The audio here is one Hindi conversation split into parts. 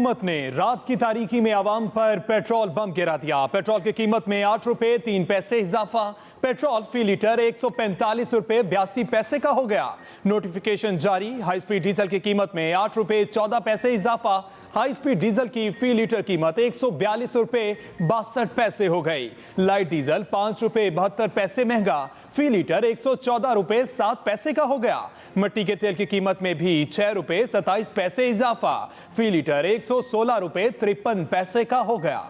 हुकूमत ने रात की तारीकी में आवाम पर पेट्रोल बम गिरा दिया। पेट्रोल की कीमत में 8 रुपए 3 पैसे इजाफा। पेट्रोल फी लीटर 145 रुपए 82 पैसे का हो गया। नोटिफिकेशन जारी। हाई स्पीड डीजल की कीमत में 8 रुपए 14 पैसे इजाफा। हाई स्पीड डीजल की फी लीटर कीमत 142 रुपए 62 पैसे हो गई। लाइट डीजल 5 रुपए 72 पैसे महंगा, फी लीटर 114 रुपए 7 पैसे का हो गया। मिट्टी के तेल की कीमत में भी 6 रुपए 27 पैसे इजाफा, फी लीटर 116 रुपए 53 पैसे का हो गया।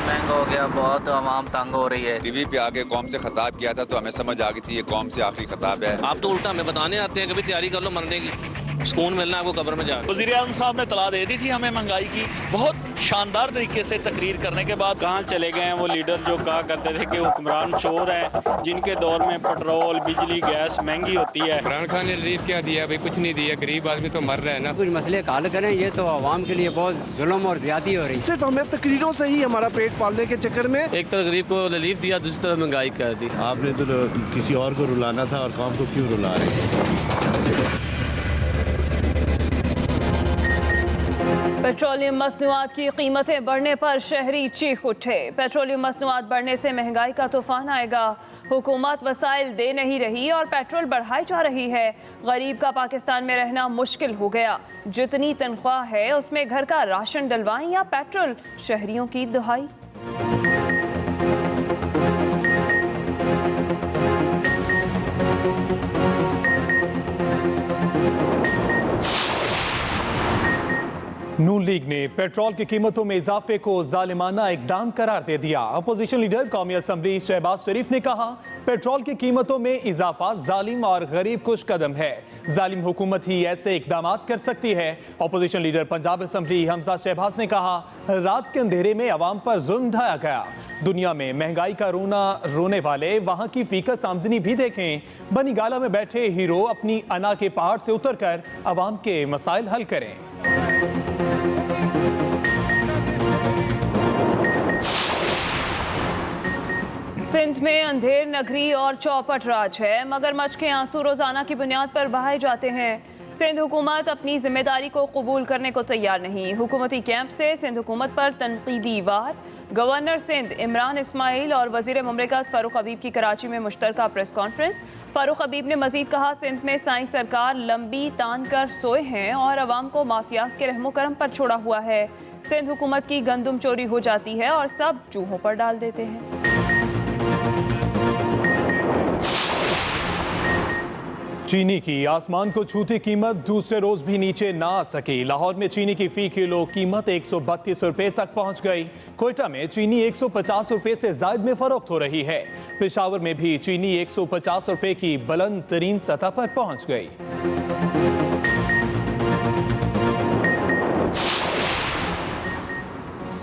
महंगा हो गया, बहुत आवाम तंग हो रही है। टीवी पे आके कौम से खिताब किया था तो हमें समझ आ गई थी ये कौम से आखिरी खिताब है। आप तो उल्टा हमें बताने आते हैं, कभी तैयारी कर लो मरने की, सुकून मिलना आपको कब्र में जाकर। वज़ीर आज़म साहब ने तला दे दी थी हमें महंगाई की। बहुत शानदार तरीके से तकरीर करने के बाद कहाँ चले गए हैं वो लीडर जो कहा करते थे कि हुक्मरान चोर हैं, जिनके दौर में पेट्रोल बिजली गैस महंगी होती है। इमरान खान ने रिलीफ क्या दिया भाई? कुछ नहीं दिया, गरीब आदमी तो मर रहा है ना। कुछ मसले का हल करें, ये तो आवाम के लिए बहुत जुल्म और ज्यादती हो रही है। सिर्फ हमें तकरीरों से ही हमारा पेट पालने के चक्कर में एक तरफ गरीब को रिलीफ दिया, दूसरी तरफ महंगाई कर दी। आपने तो किसी और को रुलाना था और कौम को क्यों रुला रहे हैं? पेट्रोलियम मसनूआत की कीमतें बढ़ने पर शहरी चीख उठे। पेट्रोलियम मसनूआत बढ़ने से महंगाई का तूफान आएगा। हुकूमत वसाइल दे नहीं रही और पेट्रोल बढ़ाई जा रही है। गरीब का पाकिस्तान में रहना मुश्किल हो गया। जितनी तनख्वाह है उसमें घर का राशन डलवाएं या पेट्रोल, शहरियों की दुहाई। नून लीग ने पेट्रोल की कीमतों में इजाफे को जालिमाना इकदाम करार दे दिया। अपोजिशन लीडर कौमी असम्बली शहबाज शरीफ ने कहा, पेट्रोल की कीमतों में इजाफा जालिम और गरीब कुश कदम है। जालिम हुकूमत ही ऐसे इकदाम कर सकती है। Opposition leader Punjab assembly Hamza Shahbaz ने कहा, रात के अंधेरे में अवाम पर जुल्म ढाया गया। दुनिया में महंगाई का रोना रोने वाले वहाँ की फीकस आमदनी भी देखें। बनी गाला में बैठे हीरो अपनी अना के पहाड़ से उतर कर अवाम के मसाइल हल करें। सिंध में अंधेर नगरी और चौपट राज है। मगरमच्छ के आंसू रोजाना की बुनियाद पर बहाए जाते हैं। सिंध हुकूमत अपनी जिम्मेदारी को कबूल करने को तैयार नहीं। हुकूमती कैंप से सिंध हुकूमत पर तनकीदी वार। गवर्नर सिंध इमरान इस्माइल और वजीर मुमलिकत फारूक हबीब की कराची में मुश्तरका प्रेस कॉन्फ्रेंस। फारूक हबीब ने मजीद कहा, सिंध में साईं सरकार लंबी तान कर सोए हैं और अवाम को माफियाज के रहमो करम पर छोड़ा हुआ है। सिंध हुकूमत की गंदुम चोरी हो जाती है और सब चूहों पर डाल देते हैं। चीनी की आसमान को छूती कीमत दूसरे रोज भी नीचे ना आ सकी। लाहौर में चीनी की फी किलो कीमत 132 रुपए तक पहुंच गई। कोयटा में चीनी 150 रुपए से जायद में फरोख्त हो रही है। पेशावर में भी चीनी 150 रुपए की बुलंद तरीन सतह पर पहुंच गई।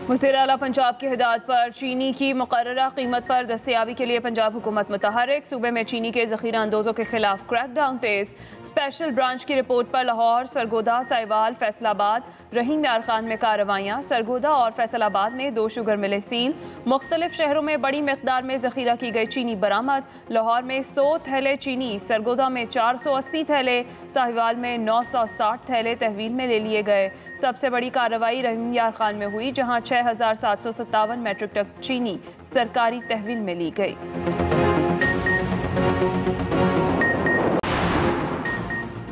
वज़ीर आला पंजाब की हिदायत पर चीनी की मुकर्ररा कीमत पर दस्तयाबी के लिए पंजाब हुकूमत मुतहर्रिक। सूबे में चीनी के ज़ख़ीरा अंदोज़ों के खिलाफ क्रैकडाउन तेज। स्पेशल ब्रांच की रिपोर्ट पर लाहौर, सरगोदा, साहिवाल, फैसलाबाद, रहीम यार खान में कार्रवाइयाँ। सरगोदा और फैसलाबाद में 2 शुगर मिलें सील। मुख्तलिफ शहरों में बड़ी मकदार में ज़ख़ीरा की गई चीनी बरामद। लाहौर में 100 थैले चीनी, सरगोदा में 480 थैले, साहिवाल में 960 थैले तहवील में ले लिए गए। सबसे बड़ी कार्रवाई रहीम यार खान में हुई, जहाँ 6757 मैट्रिक टन चीनी सरकारी तहवील में ली गई।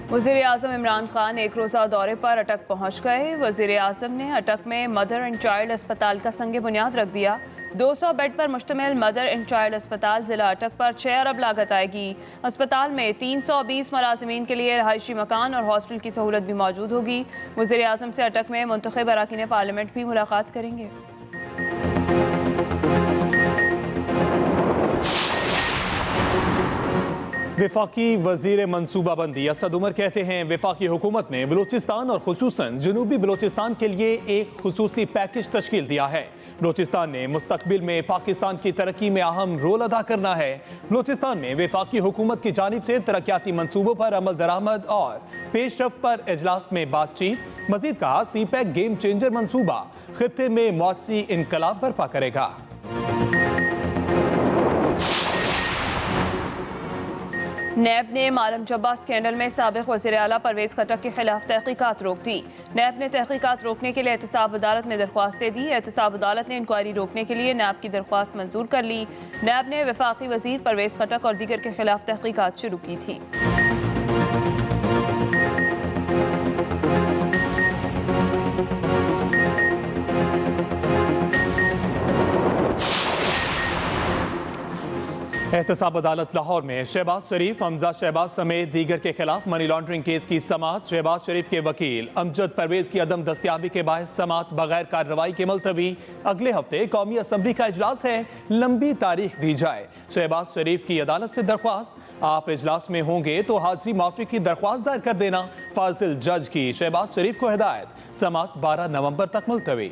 वज़ीर आज़म इमरान खान एक रोज़ा दौरे पर अटक पहुँच गए। वज़ीर आज़म ने अटक में मदर एंड चाइल्ड अस्पताल का संग बुनियाद रख दिया। 200 बेड पर मुश्तमिल मदर एंड चाइल्ड अस्पताल ज़िला अटक पर 6 अरब लागत आएगी। अस्पताल में 320 मुलाज़मीन के लिए रहायशी मकान और हॉस्टल की सहूलत भी मौजूद होगी। वज़ीर आज़म से अटक में मुंतखब अरकान पार्लियामेंट भी मुलाकात करेंगे। वफाकी वजीर मनसूबाबंदी असद उमर कहते हैं, वफाकी हुकूमत ने बलूचिस्तान और खुसूसन जनूबी बलूचिस्तान के लिए एक खुसूसी पैकेज तश्कील दिया है। बलूचिस्तान ने मुस्तकबिल में पाकिस्तान की तरक्की में अहम रोल अदा करना है। बलूचिस्तान में वफाकी हुकूमत की जानिब से तरक्याती मनसूबों पर अमल दरामद और पेशरफ्त पर इजलास में बातचीत। मजीद कहा, सी पैक गेम चेंजर मनसूबा खित्ते में मौसी इनकलाब बर्पा करेगा। नैब ने मालम जब्बा स्कैंडल में साबिक वज़ीर आला परवेज़ खट्टक के खिलाफ तहकीकात रोक दी। नैब ने तहकीकात रोकने के लिए एहतसाब अदालत में दरख्वास्तें दी। एहतसाब अदालत ने इंक्वायरी रोकने के लिए नैब की दरख्वास्त मंजूर कर ली। नैब ने वफाकी वज़ीर परवेज़ खट्टक और दीगर के खिलाफ तहकीकात शुरू की थी। एहतसाब अदालत लाहौर में शहबाज शरीफ, हमजा शहबाज समेत दीगर के खिलाफ मनी लॉन्ड्रिंग केस की समाअत। शहबाज शरीफ के वकील अमजद परवेज की अदम दस्तयाबी के बायस समाअत बगैर कार्रवाई के मुलतवी। अगले हफ्ते कौमी असम्बली का इजलास है, लंबी तारीख दी जाए। शहबाज शरीफ की अदालत से दरख्वास्त, आप इजलास में होंगे तो हाजिरी माफी की दरख्वास्त दायर कर देना। फाजिल जज की शहबाज शरीफ को हिदायत। समाअत 12 नवंबर तक मुलतवी।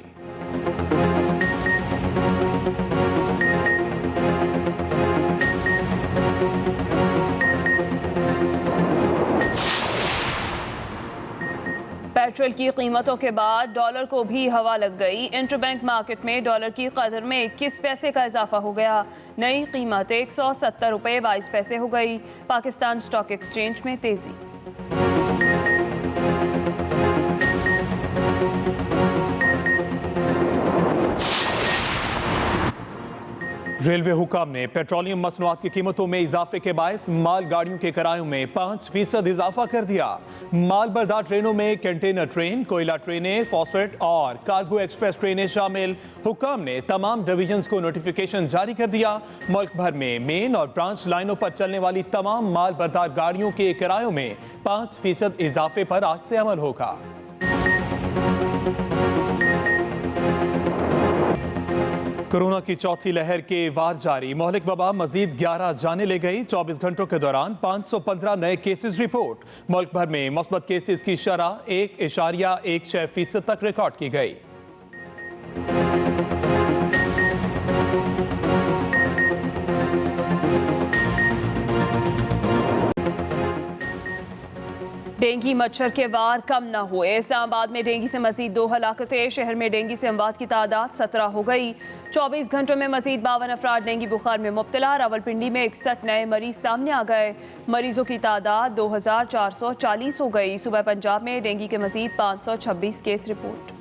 पेट्रोल की कीमतों के बाद डॉलर को भी हवा लग गई। इंटरबैंक मार्केट में डॉलर की कदर में 21 पैसे का इजाफा हो गया। नई कीमत 170 रुपये 22 पैसे हो गई। पाकिस्तान स्टॉक एक्सचेंज में तेजी। रेलवे हुकाम ने पेट्रोलियम मसनूआत की कीमतों में इजाफे के बायस माल गाड़ियों के किरायों में 5% इजाफा कर दिया। माल बरदार ट्रेनों में कंटेनर ट्रेन, कोयला ट्रेनें, फॉस्फेट और कार्गो एक्सप्रेस ट्रेनें शामिल। हुकाम ने तमाम डिवीजन्स को नोटिफिकेशन जारी कर दिया। मुल्क भर में मेन और ब्रांच लाइनों पर चलने वाली तमाम माल बरदार गाड़ियों के किरायों में 5% इजाफे पर आज से अमल होगा। कोरोना की चौथी लहर के वार जारी। मोहलिक वबा मजीद 11 जाने ले गई। 24 घंटों के दौरान 515 नए केसेस रिपोर्ट। मुल्क भर में मुस्बत केसेस की शरह 1.16% तक रिकॉर्ड की गई। डेंगू मच्छर के वार कम न हुए। इस्लामाबाद में डेंगू से मजीद 2 हलाकतें। शहर में डेंगू से अमवात की तादाद 17 हो गई। 24 घंटों में मजीद 52 अफराद डेंगू बुखार में मुब्तला। रावलपिंडी में 61 नए मरीज सामने आ गए। मरीजों की तादाद 2440 हो गई। सुबह पंजाब में डेंगू के मजीद 526 केस रिपोर्ट।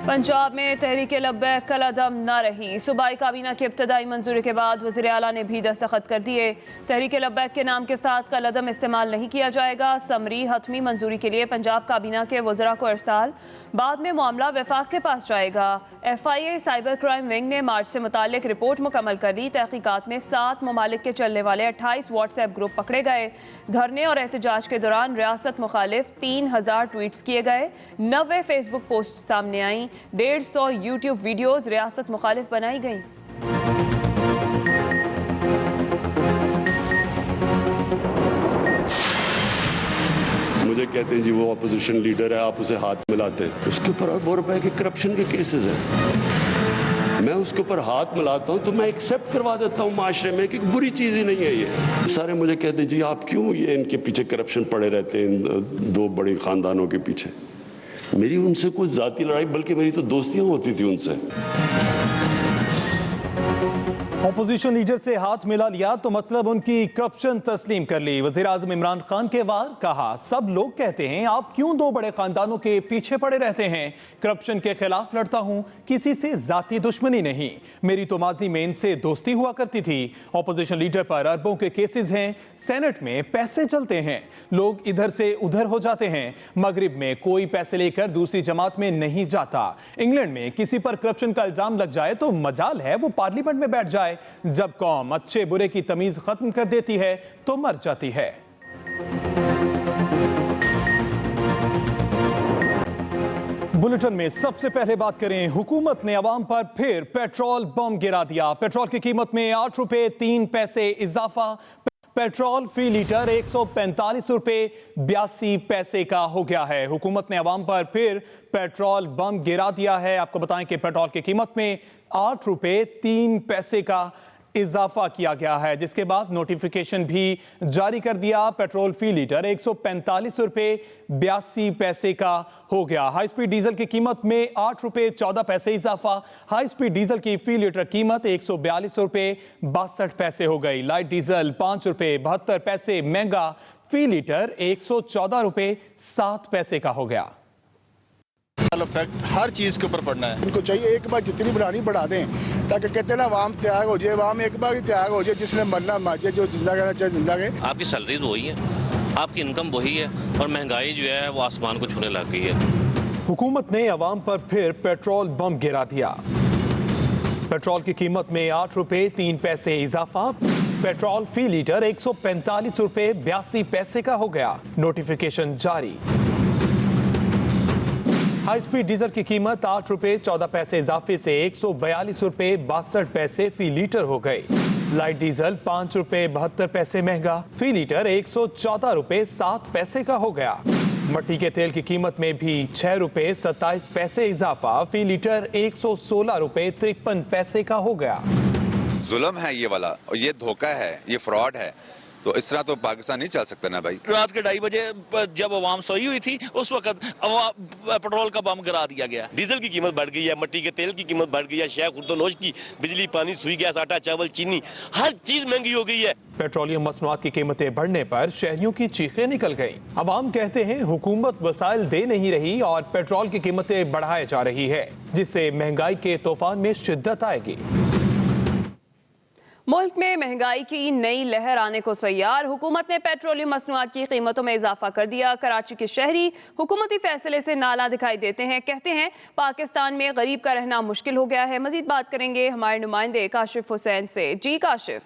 पंजाब में तहरीक लब्बैक कल अदम न रही। सूबाई काबीना की इब्तदाई मंजूरी के बाद वज़ीर आला ने भी दस्तखत कर दिए। तहरीक लब्बैक के नाम के साथ कल अदम इस्तेमाल नहीं किया जाएगा। समरी हतमी मंजूरी के लिए पंजाब काबीना के वज़रा को इरसाल। बाद में मामला वफाक के पास जाएगा। FIA साइबर क्राइम विंग ने मार्च से मुतालिक रिपोर्ट मुकम्मल कर ली। तहकीकात में 7 ममालिक के चलने वाले 28 व्हाट्सएप ग्रुप पकड़े गए। धरने और एहतजाज के दौरान रियासत मुखालिफ 3000 ट्वीट्स किए गए। 90 फेसबुक पोस्ट सामने आई। 150 यूट्यूब वीडियोस रियासत मुखालिफ बनाई गई। मुझे कहते हैं जी वो अपोजिशन लीडर है, आप उसे हाथ मिलाते हैं। उसके ऊपर अरबों रुपए के करप्शन के केसेस हैं। मैं उसके ऊपर हाथ मिलाता हूं तो मैं एक्सेप्ट करवा देता हूं माशरे में कि बुरी चीज ही नहीं है ये। सारे मुझे कहते हैं जी आप क्यों ये इनके पीछे करप्शन पड़े रहते हैं, इन 2 बड़े खानदानों के पीछे। मेरी उनसे कोई जाती लड़ाई, बल्कि मेरी तो दोस्तियां होती थी उनसे। अपोजिशन लीडर से हाथ मिला लिया तो मतलब उनकी करप्शन तस्लीम कर ली। वज़ीर आज़म इमरान खान के वार, कहा सब लोग कहते हैं आप क्यों 2 बड़े खानदानों के पीछे पड़े रहते हैं। करप्शन के खिलाफ लड़ता हूं, किसी से जाती दुश्मनी नहीं। मेरी तो माजी में इनसे दोस्ती हुआ करती थी। अपोजिशन लीडर पर अरबों के केसेस हैं। सेनेट में पैसे चलते हैं, लोग इधर से उधर हो जाते हैं। मगरिब में कोई पैसे लेकर दूसरी जमात में नहीं जाता। इंग्लैंड में किसी पर करप्शन का इल्जाम लग जाए तो मजाल है वो पार्लियामेंट में बैठ जाए। जब कौम अच्छे बुरे की तमीज खत्म कर देती है तो मर जाती है। बुलेटिन में सबसे पहले बात करें, हुकूमत ने अवाम पर फिर पेट्रोल बम गिरा दिया। पेट्रोल की कीमत में 8 रुपए 3 पैसे इजाफा। पेट्रोल फी लीटर 145 रुपए 82 पैसे का हो गया है। हुकूमत ने अवाम पर फिर पेट्रोल बम गिरा दिया है। आपको बताएं कि पेट्रोल की कीमत में 8 रुपए 3 पैसे का इजाफा किया गया है, जिसके बाद नोटिफिकेशन भी जारी कर दिया। पेट्रोल फी लीटर 145 रुपए 82 पैसे का हो गया। हाई स्पीड डीजल की कीमत में 8 रुपए 14 पैसे इजाफा। हाई स्पीड डीजल की फी लीटर कीमत 142 रुपए 62 पैसे हो गई। लाइट डीजल 5 रुपए 72 पैसे महंगा, फी लीटर 114 रुपए 7 पैसे का हो गया। इफेक्ट हर चीज के ऊपर पड़ना है। इनको चाहिए एक बार जितनी बढ़ानी बढ़ा दें, ताकि कहते ना आवाम त्याग हो जाए, आवाम एक बार ही त्याग हो जाए, जिसने मरना मर जाए, जो जिंदा रहना चाहे जिंदा रहे। आपकी सैलरीज वही है, आपकी इनकम वही है, और महंगाई जो है वो आसमान को छूने लग गई है। हुकूमत ने अवाम पर फिर पेट्रोल बम गिरा दिया। पेट्रोल की कीमत में 8 रुपए 3 पैसे इजाफा। पेट्रोल फी लीटर 145 रुपए 82 पैसे का हो गया। नोटिफिकेशन जारी। हाई स्पीड डीजल की कीमत 8 रुपए 14 पैसे इजाफे से 142 रुपए 62 पैसे फी लीटर हो गई। लाइट डीजल 5 रुपए 72 पैसे महंगा, फी लीटर 114 रुपए 7 पैसे का हो गया। मट्टी के तेल की कीमत में भी 6 रुपए 27 पैसे इजाफा, फी लीटर 116 रुपए 53 पैसे का हो गया। जुल्म है ये वाला, और ये धोखा है, ये फ्रॉड है। तो इस तरह तो पाकिस्तान नहीं चल सकता ना भाई। रात के 2:30 बजे जब अवाम सोई हुई थी, उस वक्त पेट्रोल का बम गिरा दिया गया। डीजल की कीमत बढ़ गई है, मट्टी के तेल की कीमत बढ़ गई है, शेख खुर्दोनोश की बिजली, पानी, सुई, गैस, आटा, चावल, चीनी, हर चीज महंगी हो गई है। पेट्रोलियम मसनूआत की कीमतें बढ़ने पर शहरियों की चीखें निकल गईं। अवाम कहते हैं हुकूमत वसाइल दे नहीं रही और पेट्रोल की कीमतें बढ़ाई जा रही है, जिससे महंगाई के तूफान में शिद्दत आएगी। मुल्क में महंगाई की नई लहर आने को तैयार। हुकूमत ने पेट्रोलियम मसनूआत की कीमतों में इजाफा कर दिया। कराची के शहरी हुकूमती फैसले से नाला दिखाई देते हैं। कहते हैं पाकिस्तान में गरीब का रहना मुश्किल हो गया है। मजीद बात करेंगे हमारे नुमाइंदे काशिफ हुसैन से। जी काशिफ।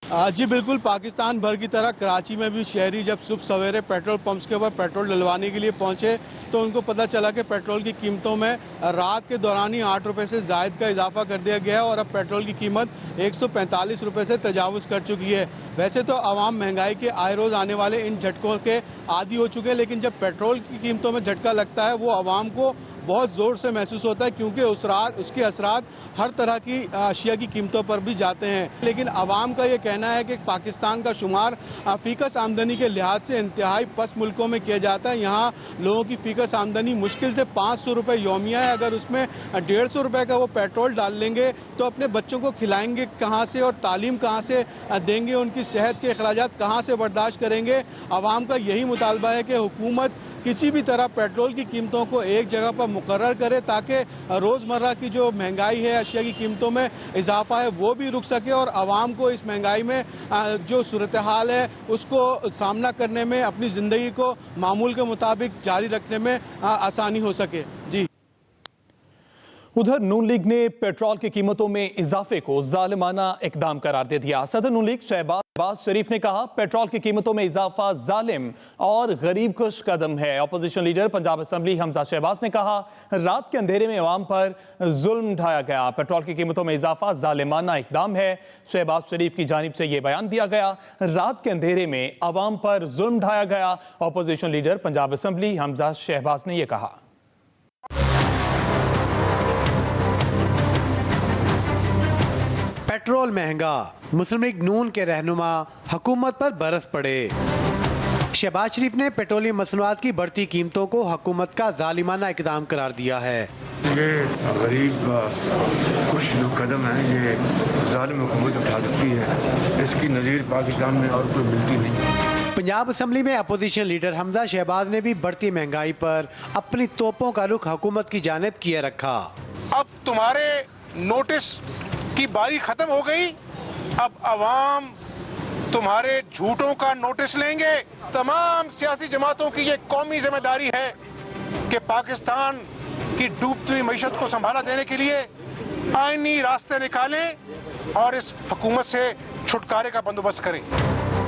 जी बिल्कुल, पाकिस्तान भर की तरह कराची में भी शहरी जब सुबह सवेरे पेट्रोल पंप्स के ऊपर पेट्रोल डलवाने के लिए पहुंचे तो उनको पता चला कि पेट्रोल की कीमतों में रात के दौरान ही 8 रुपए से जायद का इजाफा कर दिया गया है और अब पेट्रोल की कीमत 145 रुपए से तजावुज़ कर चुकी है। वैसे तो आवाम महंगाई के आए रोज़ आने वाले इन झटकों के आदी हो चुके हैं, लेकिन जब पेट्रोल की कीमतों में झटका लगता है वो आवाम को बहुत ज़ोर से महसूस होता है, क्योंकि उसके असरात हर तरह की अशिया की कीमतों पर भी जाते हैं। लेकिन आवाम का ये कहना है कि पाकिस्तान का शुमार फीकस आमदनी के लिहाज से इंतहाई पस्त मुल्कों में किया जाता है। यहाँ लोगों की फीकस आमदनी मुश्किल से 500 रुपये योमिया है। अगर उसमें 150 रुपये का वो पेट्रोल डाल लेंगे तो अपने बच्चों को खिलाएंगे कहाँ से और तालीम कहाँ से देंगे, उनकी सेहत के अखराजात कहाँ से बर्दाश्त करेंगे। आवाम का यही मुतालबा है कि हुकूमत किसी भी तरह पेट्रोल की कीमतों को एक जगह पर मुकर्रर करे ताकि रोज़मर्रा की जो महंगाई है, अशिया की कीमतों में इजाफा है, वो भी रुक सके और आवाम को इस महंगाई में जो सूरत हाल है उसको सामना करने में, अपनी ज़िंदगी को मामूल के मुताबिक जारी रखने में आसानी हो सके। जी। उधर नून लीग ने पेट्रोल की कीमतों में इजाफे को जालिमाना इकदाम करार दे दिया। सदर नून लीग शहबाज शरीफ ने कहा पेट्रोल की कीमतों में इजाफा जालिम और गरीब कुश कदम है। Opposition leader Punjab assembly Hamza Shahbaz ने कहा रात के अंधेरे में अवाम पर जुल्म ढाया गया। पेट्रोल की कीमतों में इजाफा जालिमाना इकदाम है। शहबाज शरीफ की जानिब से यह बयान दिया गया, रात के अंधेरे में अवाम पर जुल्म ढाया गया। Opposition leader Punjab assembly Hamza Shahbaz ने यह कहा। पेट्रोल महंगा, मुस्लिम लीग नून के रहनुमा हुकूमत पर बरस पड़े। शहबाज शरीफ ने पेट्रोलियम मसनूआत की बढ़ती कीमतों को हुकूमत का जालिमाना इकदाम करार दिया है। ये गरीब कुछ जो कदम है ये जालिम हुकूमत उठा सकती है, इसकी नज़ीर पाकिस्तान में और कोई मिलती नहीं। पंजाब असेंबली में अपोजिशन लीडर हमजा शहबाज ने भी बढ़ती महंगाई पर अपनी तोपों का रुख हुकूमत की जानिब किए रखा। अब तुम्हारे नोटिस की बारी खत्म हो गई, अब अवाम तुम्हारे झूठों का नोटिस लेंगे। तमाम सियासी जमातों की ये कौमी जिम्मेदारी है कि पाकिस्तान की डूबती हुई मईशत को संभाला देने के लिए आईनी रास्ते निकालें और इस हुकूमत से छुटकारे का बंदोबस्त करें।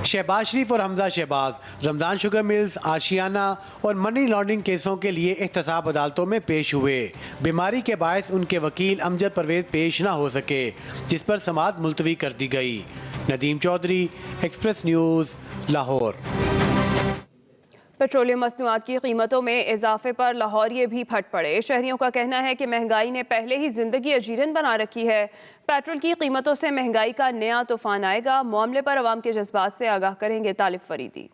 शहबाज शरीफ और हमजा शहबाज रमजान शुगर मिल्स, आशियाना और मनी लॉन्ड्रिंग केसों के लिए एहतसाब अदालतों में पेश हुए। बीमारी के बायस उनके वकील अमजद परवेज पेश न हो सके, जिस पर समाअत मुलतवी कर दी गई। Nadeem Chaudhry, express news, Lahore. Petroleum मसनूआत की कीमतों में इजाफे पर लाहौरिये भी फट पड़े। शहरियों का कहना है कि महंगाई ने पहले ही जिंदगी अजीरन बना रखी है। पेट्रोल की कीमतों से महंगाई का नया तूफान आएगा। मामले पर अवाम के जज्बात से आगाह करेंगे तालिब फरीदी।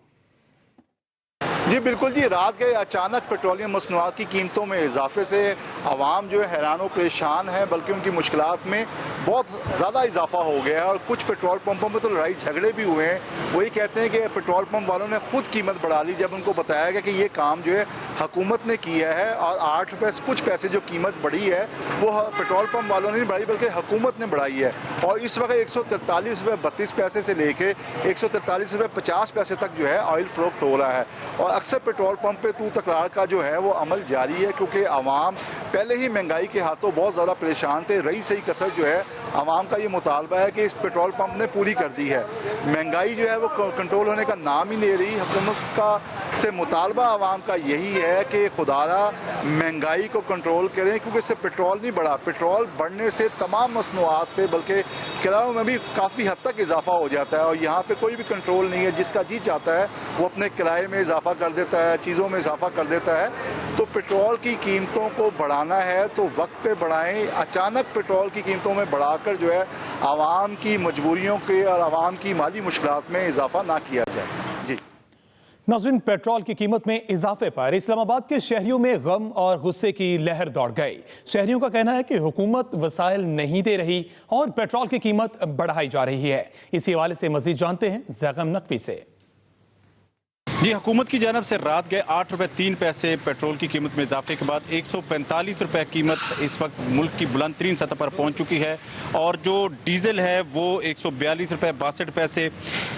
जी बिल्कुल जी, रात के अचानक पेट्रोलियम मसनूआत की कीमतों में इजाफे से आवाम जो है हैरान व परेशान है, बल्कि उनकी मुश्किलात में बहुत ज़्यादा इजाफा हो गया है। और कुछ पेट्रोल पंपों में तो लड़ाई झगड़े भी हुए हैं। वही कहते हैं कि पेट्रोल पंप वालों ने खुद कीमत बढ़ा ली जब उनको बताया गया कि ये काम जो है हुकूमत ने किया है, और 8 रुपये कुछ पैसे जो कीमत बढ़ी है वो पेट्रोल पंप वालों ने नहीं बढ़ाई बल्कि हुकूमत ने बढ़ाई है। और इस वक्त 143 रुपये 32 पैसे से लेके 143 रुपये 50 पैसे तक जो है ऑयल फरोख्त हो रहा है। और अक्सर पेट्रोल पंप पे तू तकरार का जो है वो अमल जारी है, क्योंकि आवाम पहले ही महंगाई के हाथों बहुत ज़्यादा परेशान थे। रही सही कसर जो है आवाम का ये मुतालबा है कि इस पेट्रोल पंप ने पूरी कर दी है। महंगाई जो है वो कंट्रोल होने का नाम ही नहीं रही। हुकूमत का से मुतालबा आवाम का यही है कि खुदारा महंगाई को कंट्रोल करें, क्योंकि इससे पेट्रोल नहीं बढ़ा। पेट्रोल बढ़ने से तमाम मसनूआत पे बल्कि किरायों में भी काफ़ी हद तक इजाफा हो जाता है, और यहाँ पे कोई भी कंट्रोल नहीं है। जिसका जी चाहता है वो अपने किराए में इजाफा कर देता है, चीज़ों में इजाफा कर देता है। तो पेट्रोल की कीमतों को बढ़ाना है तो वक्त पे बढ़ाएं। अचानक पेट्रोल की कीमतों में बढ़ाकर जो है आवाम की मजबूरियों के और आवाम की माली मुश्किलात में इजाफा ना किया जाए। जी नाज़रीन, पेट्रोल की कीमत में इजाफे पर इस्लामाबाद के शहरियों में गम और गुस्से की लहर दौड़ गई। शहरियों का कहना है कि हुकूमत वसाइल नहीं दे रही और पेट्रोल की कीमत बढ़ाई जा रही है। इसी हवाले से मजीद जानते हैं ज़ैगम नकवी से। जी, हुकूमत की जानब से रात गए 8 रुपये 3 पैसे पेट्रोल की कीमत में इजाफे के बाद 145 रुपये कीमत इस वक्त मुल्क की बुलंद तरीन सतह पर पहुंच चुकी है। और जो डीजल है वो 142 रुपये 62 पैसे,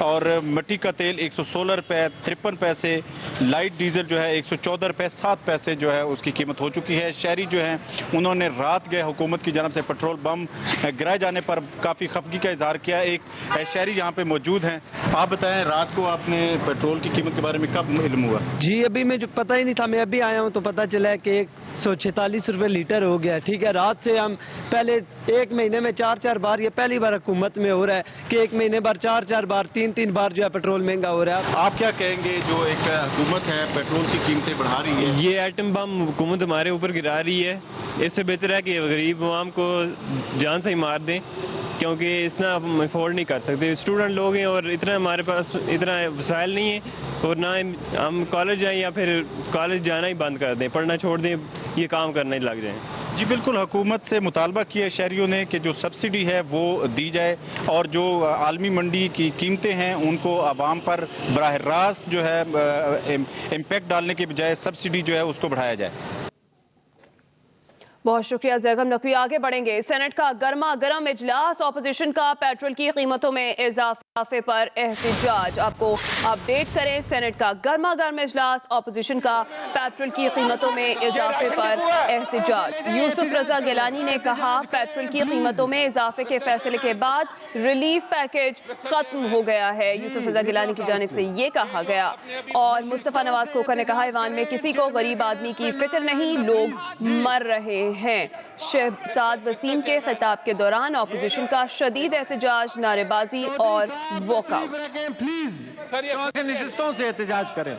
और मिट्टी का तेल 116 रुपये 53 पैसे, लाइट डीजल जो है 114 रुपये 7 पैसे जो है उसकी कीमत हो चुकी है। शहरी जो है उन्होंने रात गए हुकूमत की जानब से पेट्रोल बम गिराए जाने पर काफ़ी खफगी का इजहार किया। एक शहरी यहाँ पे मौजूद हैं। आप बताएं, रात को आपने पेट्रोल की कीमत के बारे में कब इल्म हुआ? जी अभी मैं जो पता ही नहीं था, मैं अभी आया हूँ तो पता चला है कि 146 रुपये लीटर हो गया। ठीक है, रात से हम पहले एक महीने में 4-4 बार, ये पहली बार हुकूमत में हो रहा है कि एक महीने बार 4-4 बार 3-3 बार जो है पेट्रोल महंगा हो रहा है। आप क्या कहेंगे, जो एक हुकूमत है पेट्रोल की कीमतें बढ़ा रही है? ये आइटम बम हुकूमत हमारे ऊपर गिरा रही है। इससे बेहतर है कि गरीब आवाम को जान से ही मार दें, क्योंकि इतना हम अफोर्ड नहीं कर सकते। स्टूडेंट लोग हैं और इतना हमारे पास इतना वसाइल नहीं है, और ना हम कॉलेज जाएं या फिर कॉलेज जाना ही बंद कर दें, पढ़ना छोड़ दें, ये काम करने लग जाएं। जी बिल्कुल, हुकूमत से मुतालबा किया शहरियों ने कि जो सब्सिडी है वो दी जाए, और जो आलमी मंडी की कीमतें हैं उनको आवाम पर बराह रास्त जो है इम्पैक्ट डालने के बजाय सब्सिडी जो है उसको बढ़ाया जाए। बहुत शुक्रिया ज़ैगम नकवी। आगे बढ़ेंगे। सेनेट का गर्मा गर्म इजलास, ऑपोजिशन का पेट्रोल की कीमतों में इजाफे पर एहतजाज। आपको अपडेट करें, सेनेट का गर्मा गर्म इजलास, ऑपोजिशन का पेट्रोल की कीमतों में इजाफे पर एहतजाज। यूसुफ रजा गिलानी ने कहा पेट्रोल की कीमतों में इजाफे के फैसले के बाद रिलीफ पैकेज खत्म हो गया है। यूसुफ रजा गिलानी की जानिब से ये कहा गया। और मुस्तफ़ा नवाज खोखर ने कहा ईवान में किसी को गरीब आदमी की फिक्र नहीं, लोग मर रहे हैं। शहजाद वसीम के खिताब के दौरान ऑपोजिशन का शदीद एहतजाज, नारेबाजी और वॉकआउट। प्लीज नशिस्तों से एहतजाज करें।